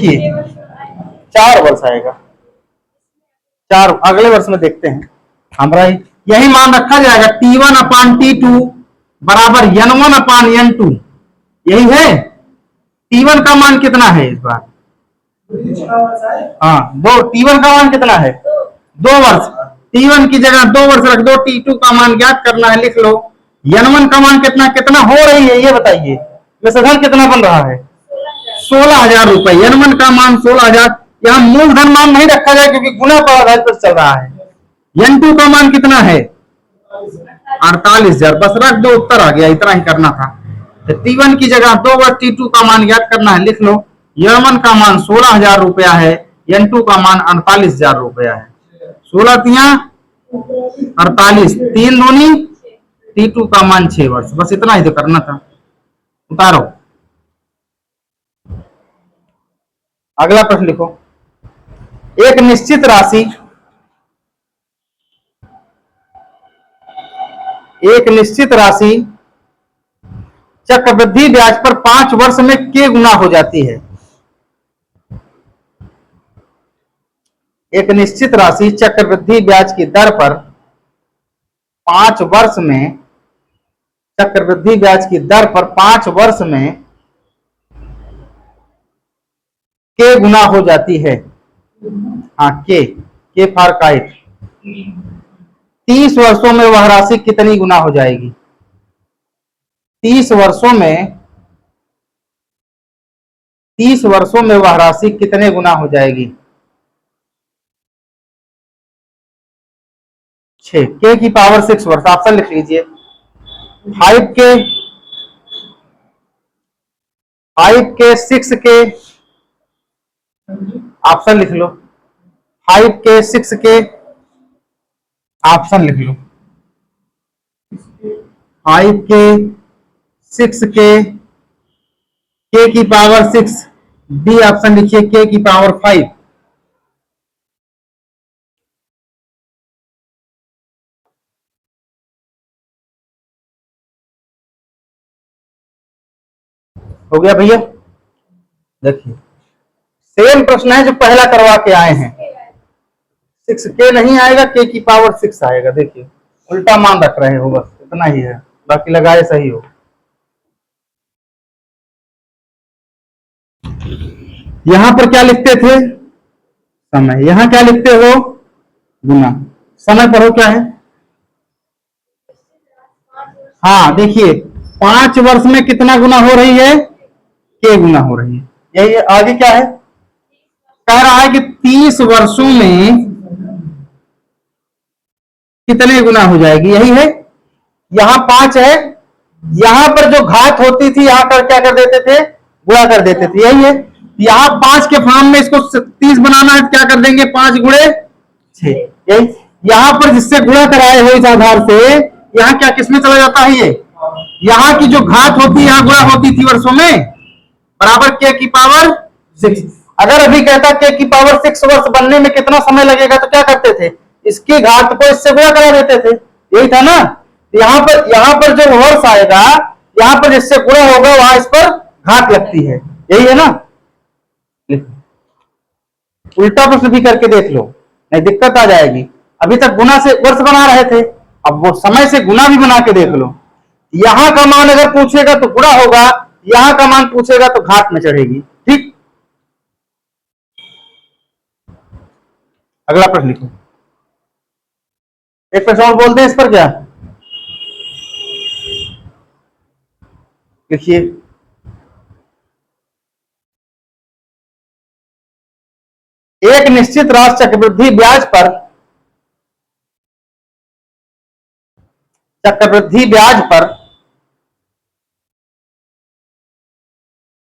देखिए 4 वर्ष आएगा, 4 अगले वर्ष में देखते हैं। हमारा यही मान रखा जाएगा T1/T2 बराबर N1/N2, यही है। T1 का मान कितना है इस बार? हाँ, T1 का मान कितना है? 2 वर्ष। T1 की जगह 2 वर्ष रख दो, T2 का मान ज्ञात करना है, लिख लो। N1 का मान कितना कितना हो रही है ये बताइए, विषधन कितना बन रहा है? 16,000 रुपए। N1 का मान 16,000। यहाँ मूलधन मान नहीं रखा जाए क्योंकि गुना पर आधारित पर चल रहा है। N2 का मान कितना है? 48,000। बस रख दो, उत्तर आ गया, इतना ही करना था। तो T1 की जगह 2 वर्ष T2 का मान ज्ञात करना है, लिख लो। N1 का मान 16,000 रुपया है, N2 का मान 48,000 रुपया है। 16 तिया 48, 3 दूनी, T2 का मान 6 वर्ष। बस इतना ही तो करना था। उतारो। अगला प्रश्न लिखो। एक निश्चित राशि चक्रवृद्धि ब्याज पर 5 वर्ष में k गुना हो जाती है। एक निश्चित राशि चक्रवृद्धि ब्याज की दर पर 5 वर्ष में, चक्रवृद्धि ब्याज की दर पर 5 वर्ष में k गुना हो जाती है। हाँ, के फॉर काइट। 30 वर्षों में वह राशि कितनी गुना हो जाएगी? 30 वर्षों में वह राशि कितने गुना हो जाएगी? 6। k की पावर 6 वर्ष। ऑप्शन लिख लीजिए। 5k, 6k। ऑप्शन लिख लो। 5k, 6k। ऑप्शन लिख लो। 5k, 6k, k की पावर 6। डी ऑप्शन लिखिए, k की पावर 5। हो गया भैया? देखिए सेम प्रश्न है जो पहला करवा के आए हैं। 6k नहीं आएगा, k की पावर 6 आएगा। देखिए उल्टा मान रख रहे हो, बस इतना ही है, बाकी लगाए सही हो। यहां पर क्या लिखते थे? समय। यहां क्या लिखते हो? गुना। समय पढ़ो क्या है? हाँ देखिए 5 वर्ष में कितना गुना हो रही है? k गुना हो रही है। यही है। आगे क्या है? कह रहा है कि 30 वर्षों में कितने गुना हो जाएगी, यही है। यहां 5 है, यहां पर जो घात होती थी यहां पर क्या कर देते थे? गुणा कर देते थे, यही है। यहां 5 के फॉर्म में इसको 30 बनाना है, क्या कर देंगे? 5 गुणे 6। यही यहां पर जिससे गुणा कराए हो इस आधार से, यहां क्या किसमें चला जाता है? ये यहां की जो घात होती है यहां गुणा होती थी वर्षों में, बराबर k की पावर 6। अगर अभी कहता k की पावर 6 वर्ष बनने में कितना समय लगेगा, तो क्या करते थे? इसकी घात को इससे गुणा करा देते थे, यही था ना। यहां पर जो वर्ष आएगा, यहां पर जिससे गुणा होगा वहां इस पर घात लगती है, यही है ना। उल्टा प्रश्न भी करके देख लो, नहीं दिक्कत आ जाएगी। अभी तक गुना से वर्ष बना रहे थे, अब वो समय से गुना भी बना के देख लो। यहां का मान अगर पूछेगा तो गुणा होगा, यहां का मान पूछेगा तो घात में चढ़ेगी। ठीक, अगला प्रश्न लिखो। एक प्रश्न और बोलते हैं इस पर, क्या लिखिए। एक निश्चित राशि चक्रवृद्धि ब्याज पर